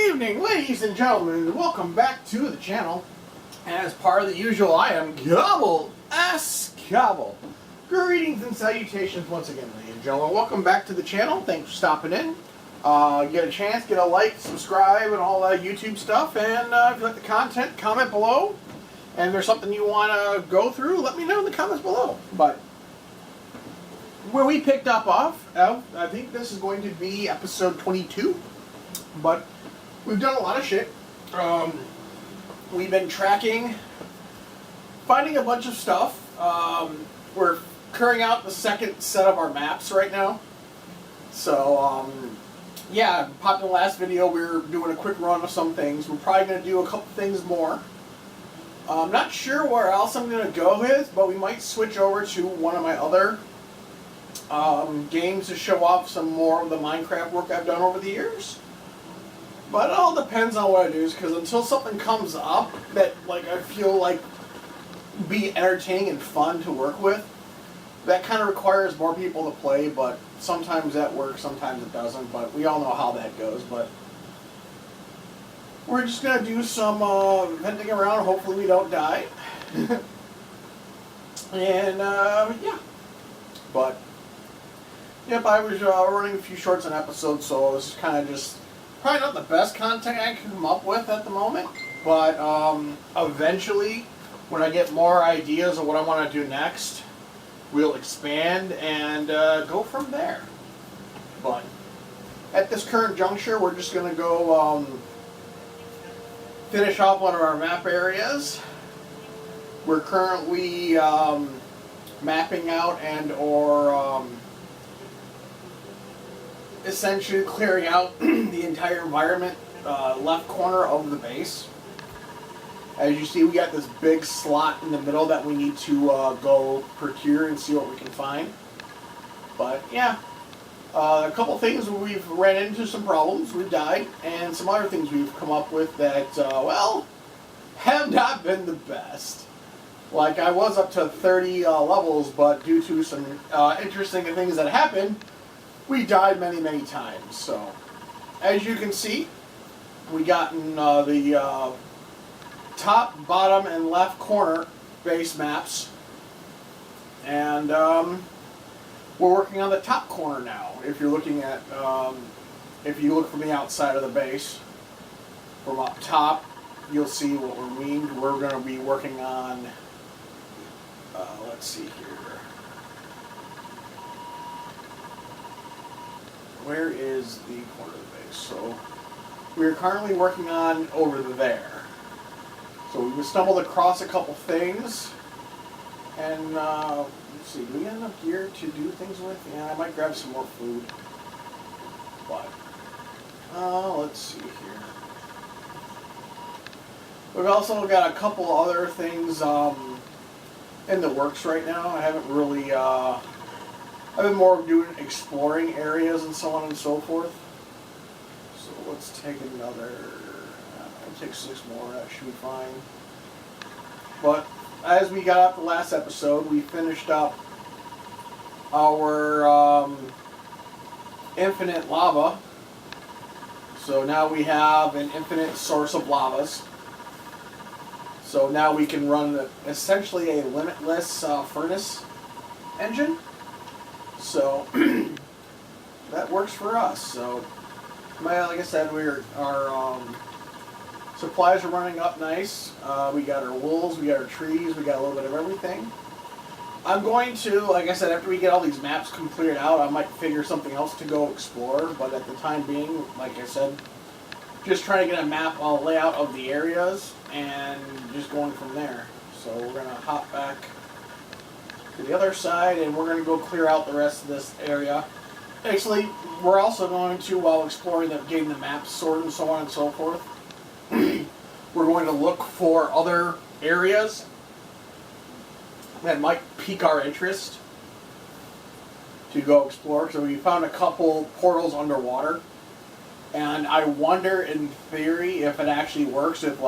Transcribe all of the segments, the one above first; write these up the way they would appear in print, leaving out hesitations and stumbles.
evening, ladies and gentlemen, and welcome back to the channel. As part of the usual, I am Gobble S. Gobble. Greetings and salutations once again, ladies and gentlemen. Welcome back to the channel. Thanks for stopping in. Get a chance, get a like, subscribe, and all that YouTube stuff. And if you like the content, comment below. And if there's something you want to go through, let me know in the comments below. But where we picked up off, I think this is going to be episode 22. But we've done a lot of shit. We've been tracking, finding a bunch of stuff. We're carrying out the second set of our maps right now. So, yeah, popped in the last video, we were doing a quick run of some things. We're probably going to do a couple things more. I'm not sure where else I'm going to go with, but we might switch over to one of my other games to show off some more of the Minecraft work I've done over the years. But it all depends on what I do, because until something comes up that I feel like be entertaining and fun to work with, that kind of requires more people to play, but sometimes that works, sometimes it doesn't, but we all know how that goes. But we're just going to do some venting around, hopefully we don't die. And, yeah. But, yep, I was running a few shorts an episode, so it's kind of just probably not the best content I can come up with at the moment, but eventually, when I get more ideas of what I want to do next, we'll expand and go from there. But at this current juncture, we're just going to go finish off one of our map areas. We're currently mapping out and/or essentially clearing out the entire environment left corner of the base. As you see, we got this big slot in the middle that we need to go procure and see what we can find. But yeah, a couple things we've ran into some problems, we've died, and some other things we've come up with that, well, have not been the best. Like, I was up to 30 levels, but due to some interesting things that happened, we died many, many times. So, as you can see, we got in the top, bottom, and left corner base maps. And we're working on the top corner now. If you're looking at, if you look from the outside of the base, from up top, you'll see what we mean. We're going to be working on, let's see here. Where is the corner of the base? So we're currently working on over there. So we stumbled across a couple things, and let's see, do we have enough gear to do things with? Yeah, I might grab some more food. But let's see here. We've also got a couple other things in the works right now. I haven't really. I've been more doing exploring areas and so on and so forth. So let's take another, I'll take 6 more, that should be fine. But as we got up the last episode, we finished up our infinite lava. So now we have an infinite source of lavas. So now we can run essentially a limitless furnace engine. So that works for us. So, like I said, our supplies are running up nice. We got our wools, we got our trees, we got a little bit of everything. I'm going to, like I said, after we get all these maps completed out, I might figure something else to go explore. But at the time being, like I said, just trying to get a map, layout of the areas, and just going from there. So we're gonna hop back to the other side, and we're going to go clear out the rest of this area. Actually, we're also going to, while exploring getting the maps sorted and so on and so forth, we're going to look for other areas that might pique our interest to go explore. So we found a couple portals underwater, and I wonder, in theory, if it actually works, if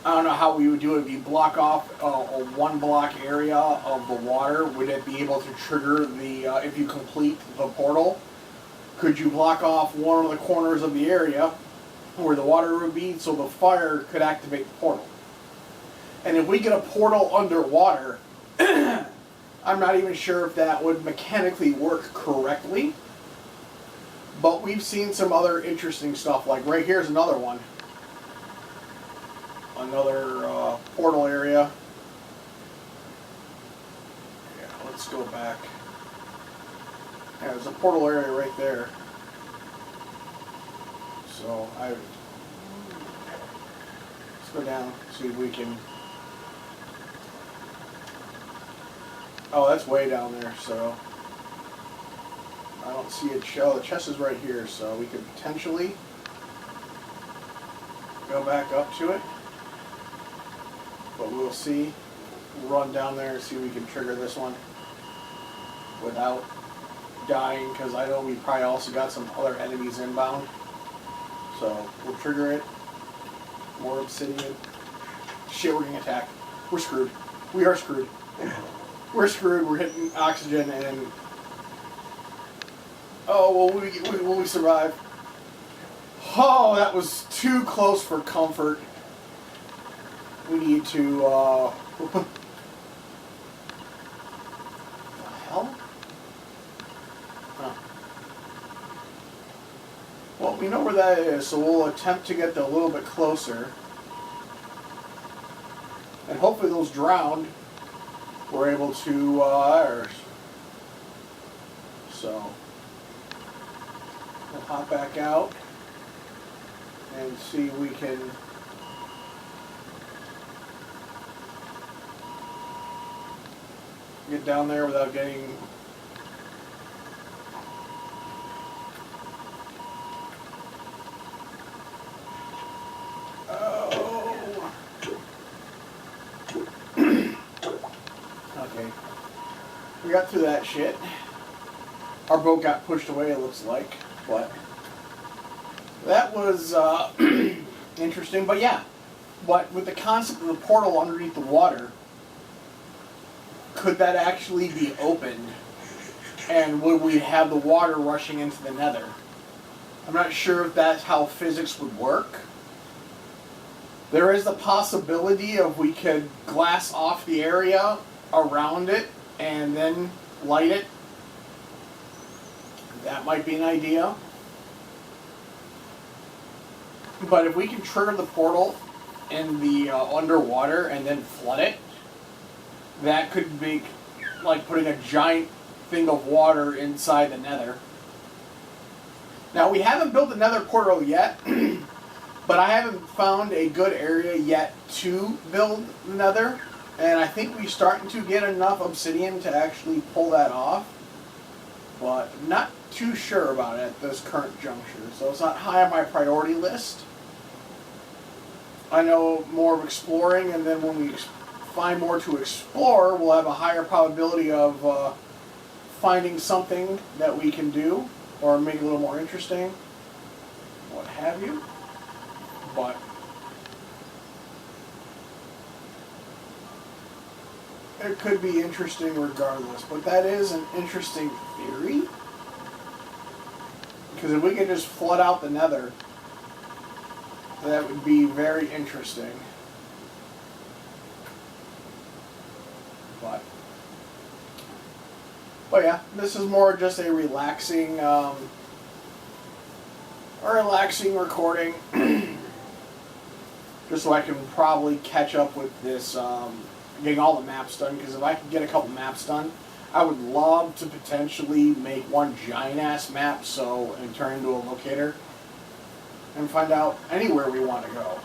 I don't know how we would do it. If you block off a 1 block area of the water, would it be able to trigger the, if you complete the portal, Could you block off one of the corners of the area where the water would be so the fire could activate the portal? And if we get a portal underwater, I'm not even sure if that would mechanically work correctly. But we've seen some other interesting stuff. Like right here's another one. Another portal area. Yeah, let's go back. Yeah, there's a portal area right there. So let's go down, see if we can. Oh, that's way down there, so I don't see it show. The chest is right here, so we could potentially go back up to it. But we'll see. We'll run down there and see if we can trigger this one without dying, because I know we probably also got some other enemies inbound. So we'll trigger it. More obsidian. Shit, we're getting attacked. We're screwed. We are screwed. We're screwed. We're hitting oxygen and... Oh, will we survive? Oh, that was too close for comfort. We need to, what the hell? Huh. Well, we know where that is, so we'll attempt to get a little bit closer. And hopefully those drowned were able to, so, we'll hop back out and see if we can get down there without getting... Oh. Okay. We got through that shit. Our boat got pushed away, it looks like, but that was interesting. But yeah, but with the concept of the portal underneath the water, could that actually be opened? And would we have the water rushing into the nether? I'm not sure if that's how physics would work. There is the possibility of we could glass off the area around it and then light it. That might be an idea. But if we can trigger the portal in the underwater and then flood it, that could be like putting a giant thing of water inside the nether. Now, we haven't built the nether portal yet, but I haven't found a good area yet to build the nether. And I think we're starting to get enough obsidian to actually pull that off. But I'm not too sure about it at this current juncture. So it's not high on my priority list. I know more of exploring, and then when we find more to explore, we'll have a higher probability of finding something that we can do or make it a little more interesting, what have you. But it could be interesting regardless. But that is an interesting theory, because if we could just flood out the nether, that would be very interesting. But yeah, this is more just a relaxing recording, just so I can probably catch up with this, getting all the maps done. Because if I could get a couple maps done, I would love to potentially make one giant ass map, and turn into a locator and find out anywhere we want to go.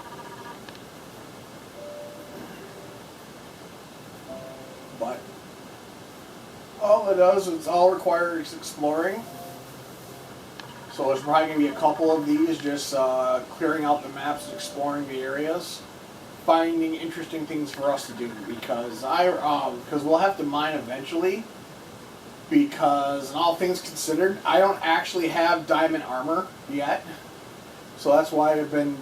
But all it does, it's all requires exploring. So there's probably going to be a couple of these, just clearing out the maps and exploring the areas, finding interesting things for us to do, because we'll have to mine eventually. Because all things considered, I don't actually have diamond armor yet, so that's why I've been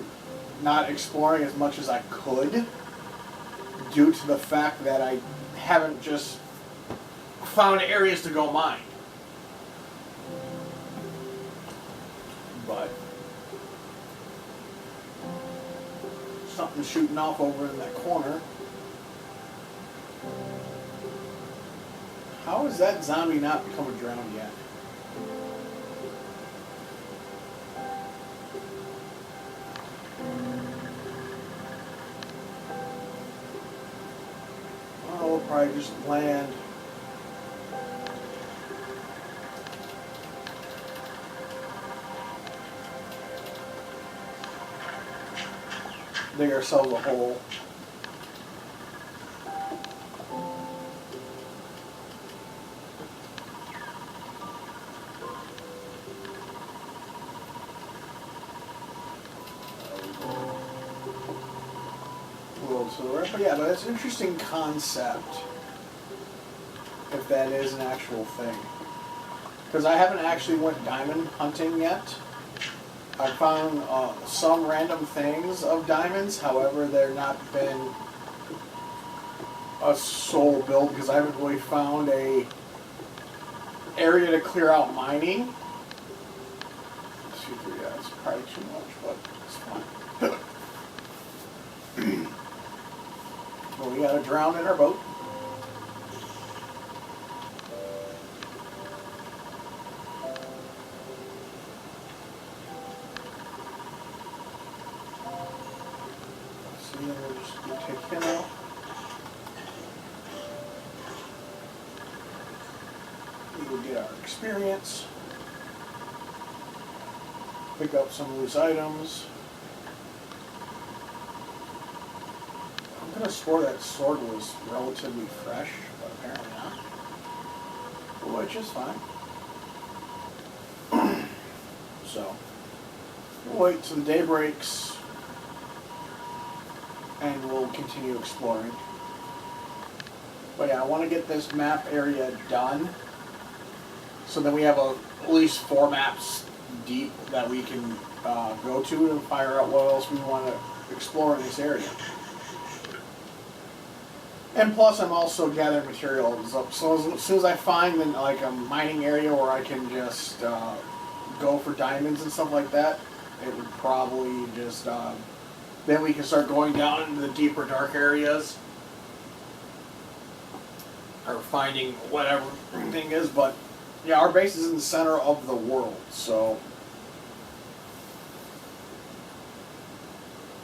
not exploring as much as I could, due to the fact that I haven't just found areas to go mine. But something shooting off over in that corner. How has that zombie not become a drowned yet? Oh, we'll probably just land. Dig ourselves a hole. But yeah, but it's an interesting concept, if that is an actual thing. Because I haven't actually went diamond hunting yet. I found some random things of diamonds, however, they're not been a sole build because I haven't really found a area to clear out mining. Yeah, it's probably too much, but it's fine. Well, we gotta drown in our boat. See, then we'll take him out. We will get our experience. Pick up some loose items. I'm gonna swear that sword was relatively fresh, but apparently not. Which is fine. So, we'll wait till the day breaks, and we'll continue exploring. But yeah, I want to get this map area done, so then we have at least 4 maps deep that we can go to and fire out what else we want to explore in this area. And plus, I'm also gathering materials up. So as soon as I find like a mining area where I can just go for diamonds and stuff like that, it would probably just then we can start going down into the deeper dark areas or finding whatever thing is. But yeah, our base is in the center of the world, so.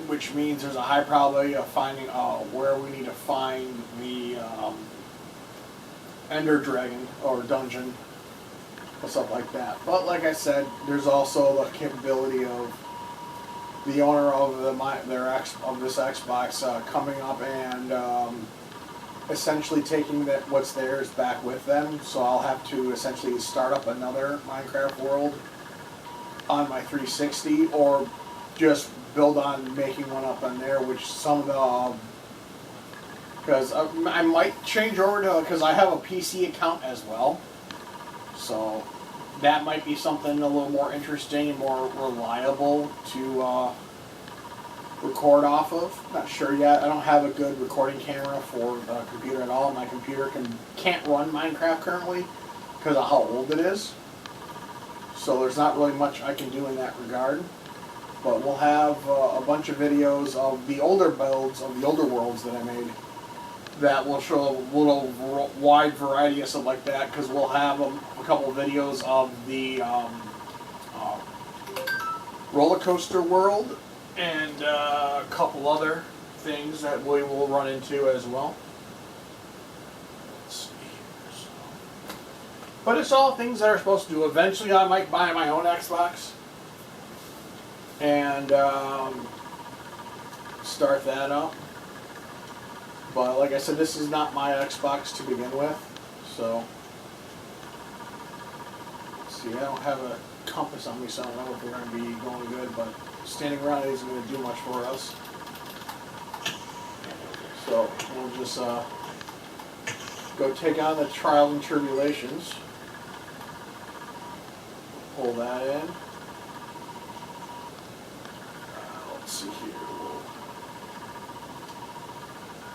Which means there's a high probability of finding where we need to find the Ender Dragon or dungeon or stuff like that. But like I said, there's also the capability of the owner of this Xbox coming up and essentially taking what's theirs back with them. So I'll have to essentially start up another Minecraft world on my 360 or just build on making one up on there, which some of the because I might change over to because I have a PC account as well, so that might be something a little more interesting and more reliable to record off of. Not sure yet. I don't have a good recording camera for the computer at all. My computer can't run Minecraft currently because of how old it is, so there's not really much I can do in that regard. But we'll have a bunch of videos of the older builds of the older worlds that I made that will show a little wide variety of stuff like that, because we'll have a couple of videos of the roller coaster world and a couple other things that we will run into as well. Let's see here. So. But it's all things that are supposed to do. Eventually I might buy my own Xbox and start that up. But like I said, this is not my Xbox to begin with, so let's see, I don't have a compass on me, so I don't know if we're going to be going good, but standing around isn't going to do much for us. So we'll just go take on the trials and tribulations. Pull that in. Let's see here.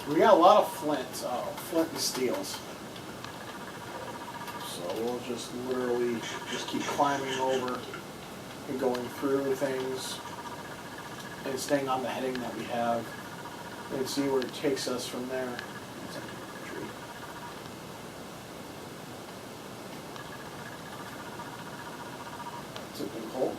We got a lot of flint and steels. So we'll just literally just keep climbing over and going through things and staying on the heading that we have and see where it takes us from there. Something cold.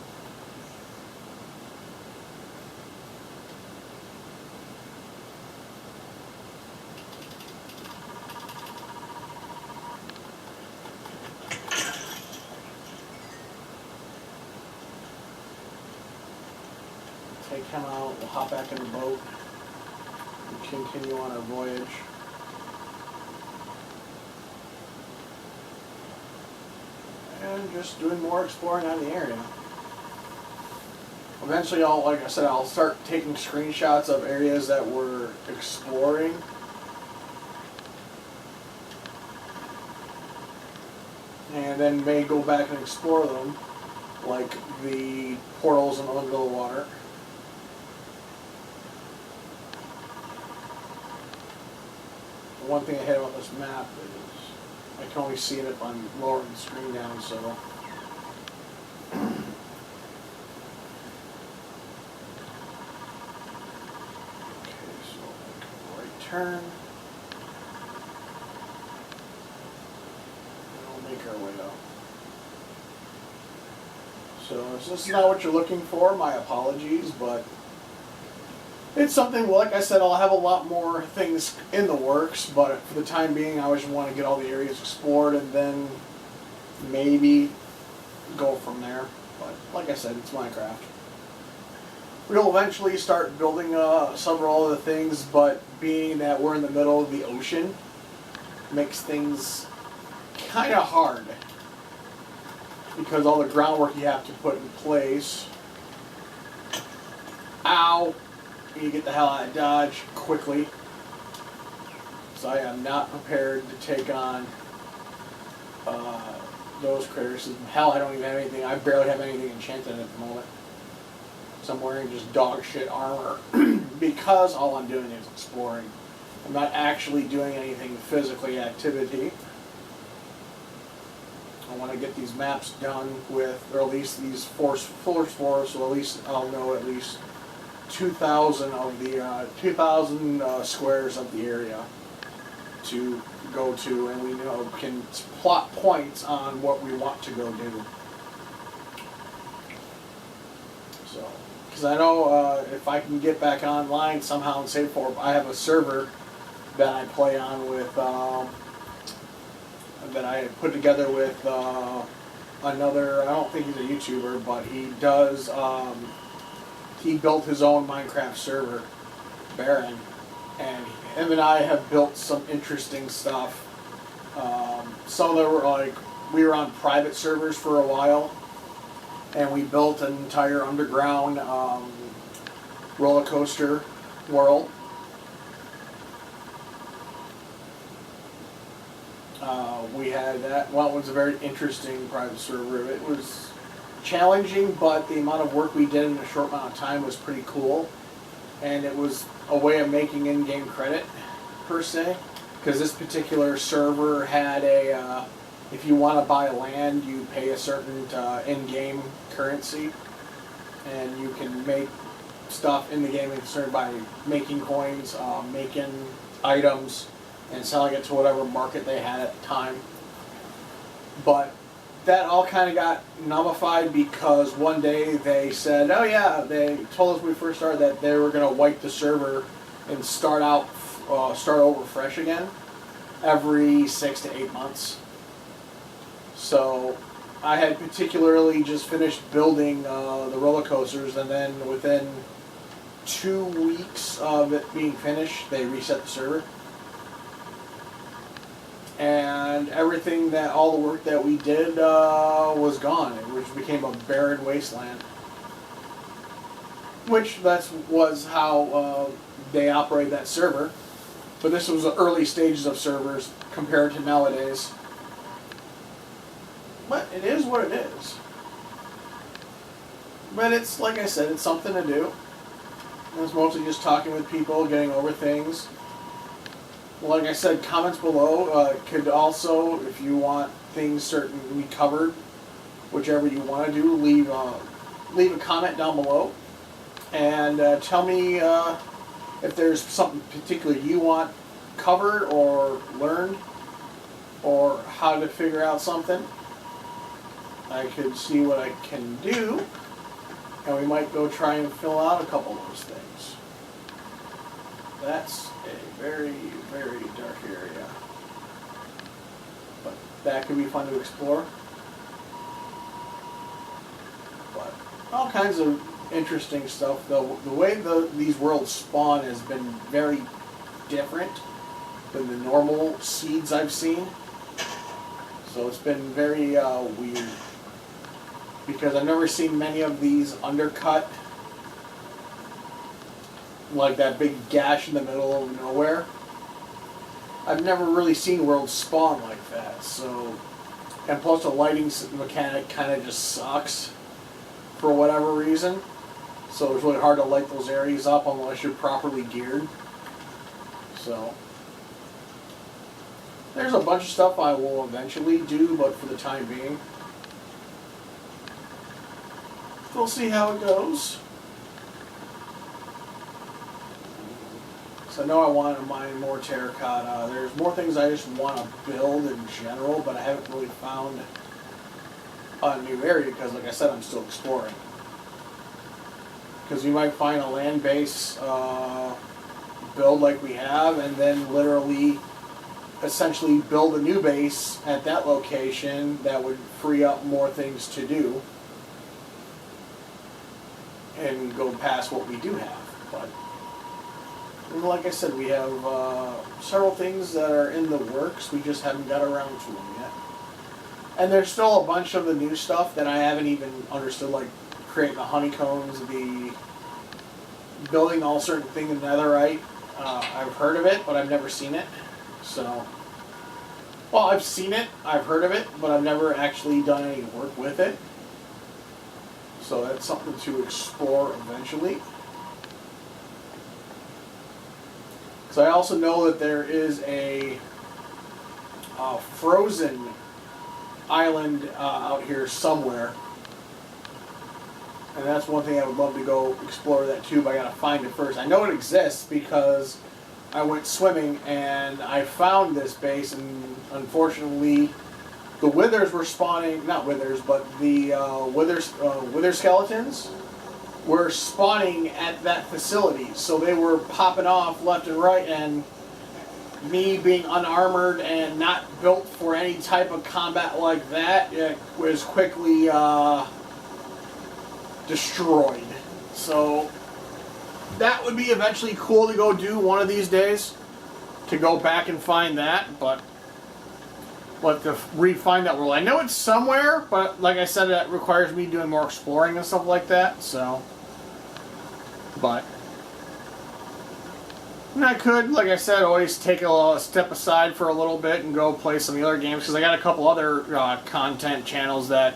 Take him out, we'll hop back in the boat and continue on our voyage. And just doing more exploring on the area. Eventually, like I said, I'll start taking screenshots of areas that we're exploring. And then may go back and explore them, like the portals in the middle of the water. The one thing I hate about this map is I can only see it if I'm lowering the screen down, so. Okay, so make a right turn. And we'll make our way out. So if this is not what you're looking for, my apologies, but it's something, like I said, I'll have a lot more things in the works, but for the time being, I just want to get all the areas explored and then maybe go from there. But like I said, it's Minecraft. We'll eventually start building several other things, but being that we're in the middle of the ocean makes things kind of hard because all the groundwork you have to put in place. Ow! You get the hell out of Dodge quickly. So I am not prepared to take on those critters. Hell, I don't even have anything. I barely have anything enchanted at the moment. So I'm wearing just dog shit armor because all I'm doing is exploring. I'm not actually doing anything physically activity. I want to get these maps done with, or at least these full explorers, so at least I'll know at least 2,000 of the 2,000 squares of the area to go to, and we know can plot points on what we want to go do. So, because I know if I can get back online somehow and save for, I have a server that I play on with that I put together with another. I don't think he's a YouTuber, but he does. He built his own Minecraft server, Baron, and him and I have built some interesting stuff. Some that were like, we were on private servers for a while, and we built an entire underground roller coaster world. We had that. Well, it was a very interesting private server. It was challenging, but the amount of work we did in a short amount of time was pretty cool, and it was a way of making in-game credit per se, because this particular server had a if you want to buy land, you pay a certain in-game currency, and you can make stuff in the game concerned by making coins, making items, and selling it to whatever market they had at the time. But that all kind of got nullified because one day they said, oh yeah, they told us when we first started that they were going to wipe the server and start over fresh again every 6 to 8 months. So I had particularly just finished building the roller coasters, and then within 2 weeks of it being finished, they reset the server. And everything all the work that we did was gone. It became a barren wasteland. Which was how they operated that server. But this was the early stages of servers compared to nowadays. But it is what it is. But it's, like I said, it's something to do. It's mostly just talking with people, getting over things. Like I said, comments below could also, if you want things certainly covered, whichever you want to do, leave leave a comment down below and tell me if there's something particular you want covered or learned, or how to figure out something. I could see what I can do, and we might go try and fill out a couple of those things. That's a very, very dark area, but that could be fun to explore. But all kinds of interesting stuff. The way these worlds spawn has been very different than the normal seeds I've seen. So it's been very weird, because I've never seen many of these undercut, like that big gash in the middle of nowhere. I've never really seen worlds spawn like that. So, and plus the lighting mechanic kind of just sucks for whatever reason. So it's really hard to light those areas up unless you're properly geared. So there's a bunch of stuff I will eventually do, but for the time being, we'll see how it goes. So I know I want to mine more terracotta. There's more things I just want to build in general, but I haven't really found a new area because, like I said, I'm still exploring. Because you might find a land base build like we have, and then literally essentially build a new base at that location that would free up more things to do and go past what we do have. But like I said, we have several things that are in the works. We just haven't got around to them yet. And there's still a bunch of the new stuff that I haven't even understood, like creating the honeycombs, the building all certain thing in netherite. I've heard of it, but I've never seen it. So, well, I've seen it, I've heard of it, but I've never actually done any work with it. So that's something to explore eventually. So I also know that there is a frozen island out here somewhere. And that's one thing I would love to go explore that too, but I gotta find it first. I know it exists because I went swimming and I found this base, and unfortunately the withers were spawning, not withers, but the wither skeletons were spawning at that facility. So they were popping off left and right, and me being unarmored and not built for any type of combat like that, it was quickly destroyed. So that would be eventually cool to go do one of these days, to go back and find that, but to re-find that world. I know it's somewhere, but like I said, that requires me doing more exploring and stuff like that, so. But and I could, like I said, always take a step aside for a little bit and go play some of the other games, because I got a couple other content channels that,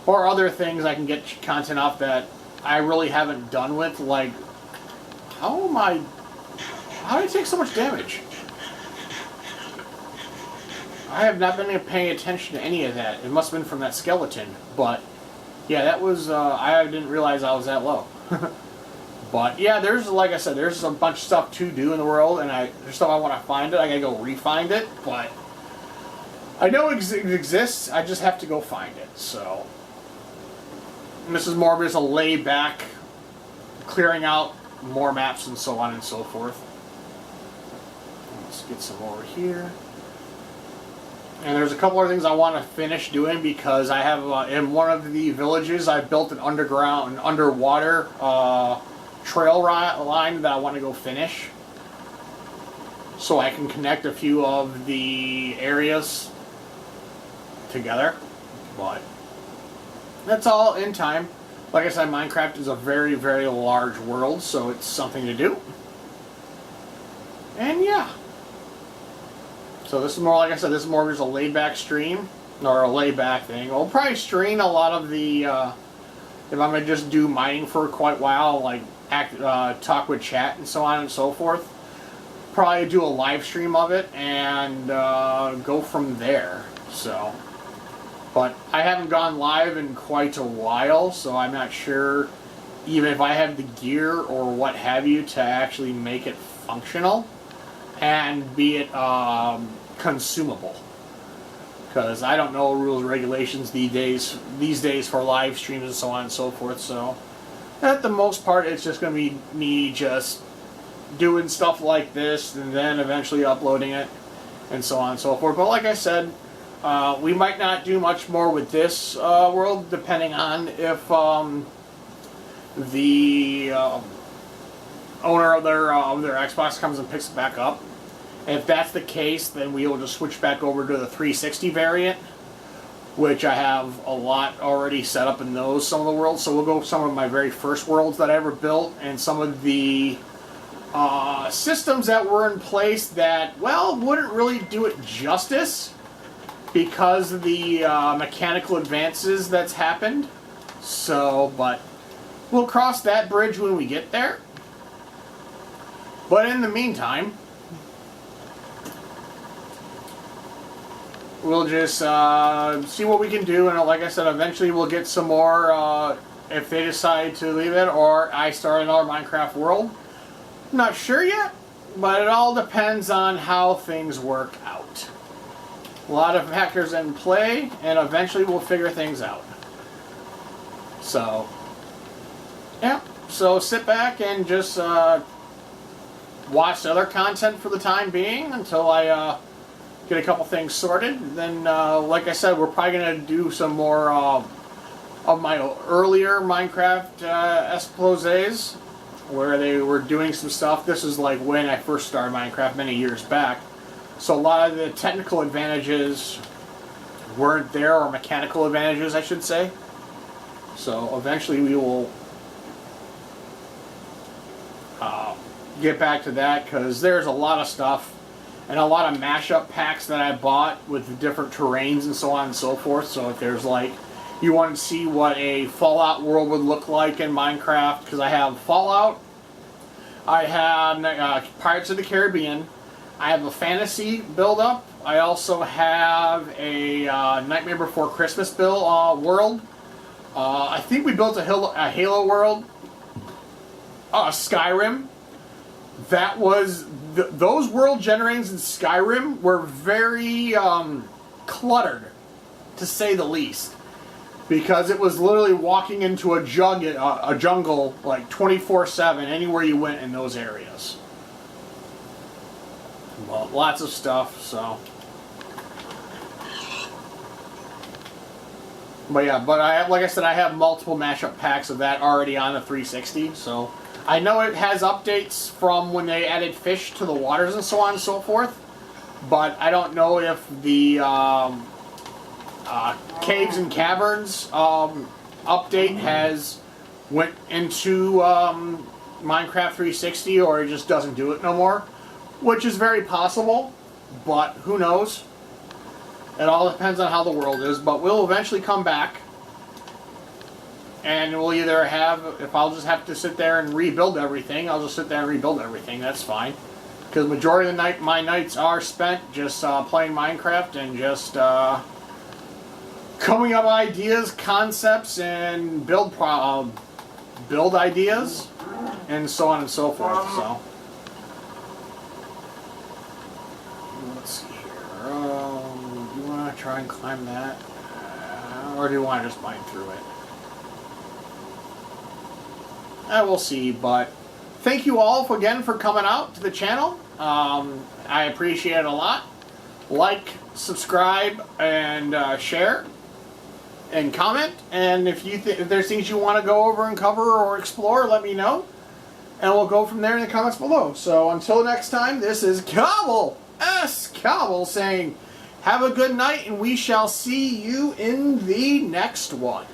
or other things I can get content off that I really haven't done with, like, how did I take so much damage? I have not been paying attention to any of that. It must have been from that skeleton, but yeah, that was, I didn't realize I was that low. But yeah, there's, like I said, there's a bunch of stuff to do in the world, and there's stuff I want to find it. I gotta go re-find it, but I know it exists. I just have to go find it. So and this is more of just a laid-back, clearing out more maps and so on and so forth. Let's get some over here. And there's a couple other things I want to finish doing, because I have in one of the villages I built an underwater trail line that I want to go finish, so I can connect a few of the areas together. But that's all in time. Like I said, Minecraft is a very, very large world, so it's something to do. And yeah. So this is more, like I said, this is more just a laid-back stream, or a laid-back thing. I'll probably stream a lot of the, if I'm going to just do mining for quite a while, like talk with chat and so on and so forth. Probably do a live stream of it and go from there. So But I haven't gone live in quite a while, so I'm not sure even if I have the gear or what have you to actually make it functional and be it consumable. Because I don't know rules and regulations these days for live streams and so on and so forth. So at the most part, it's just going to be me just doing stuff like this and then eventually uploading it and so on and so forth. But like I said, we might not do much more with this world, depending on if the owner of their Xbox comes and picks it back up. And if that's the case, then we will just switch back over to the 360 variant, which I have a lot already set up in some of the worlds. So we'll go with some of my very first worlds that I ever built and some of the systems that were in place that, well, wouldn't really do it justice because of the mechanical advances that's happened. So, but we'll cross that bridge when we get there. But in the meantime, we'll just see what we can do, and like I said, eventually we'll get some more if they decide to leave it, or I start another Minecraft world. I'm not sure yet, but it all depends on how things work out. A lot of factors in play, and eventually we'll figure things out. So, yeah. So sit back and just watch other content for the time being until I get a couple things sorted. Then, like I said, we're probably going to do some more of my earlier Minecraft exposés, where they were doing some stuff. This is like when I first started Minecraft many years back. So a lot of the technical advantages weren't there, or mechanical advantages, I should say. So eventually we will get back to that, because there's a lot of stuff and a lot of mashup packs that I bought with the different terrains and so on and so forth. So if there's like, you want to see what a Fallout world would look like in Minecraft, because I have Fallout, I have Pirates of the Caribbean, I have a fantasy build-up, I also have a Nightmare Before Christmas world, I think we built a Halo world, Skyrim. That was, those world generators in Skyrim were very cluttered, to say the least. Because it was literally walking into a jungle like 24/7 anywhere you went in those areas. Well, lots of stuff, so. But yeah, like I said, I have multiple mashup packs of that already on the 360, so. I know it has updates from when they added fish to the waters and so on and so forth, but I don't know if the caves and caverns update has went into Minecraft 360, or it just doesn't do it no more, which is very possible, but who knows. It all depends on how the world is, but we'll eventually come back. And we'll either have, if I'll just have to sit there and rebuild everything, I'll just sit there and rebuild everything, that's fine. Because the majority of the night, my nights are spent just playing Minecraft and just coming up with ideas, concepts, and build ideas, and so on and so forth, so. Let's see here, do you want to try and climb that? Or do you want to just mine through it? We'll see, but thank you all again for coming out to the channel. I appreciate it a lot. Like, subscribe, and share, and comment. And if there's things you want to go over and cover or explore, let me know, and we'll go from there in the comments below. So until next time, this is Cobble saying, have a good night, and we shall see you in the next one.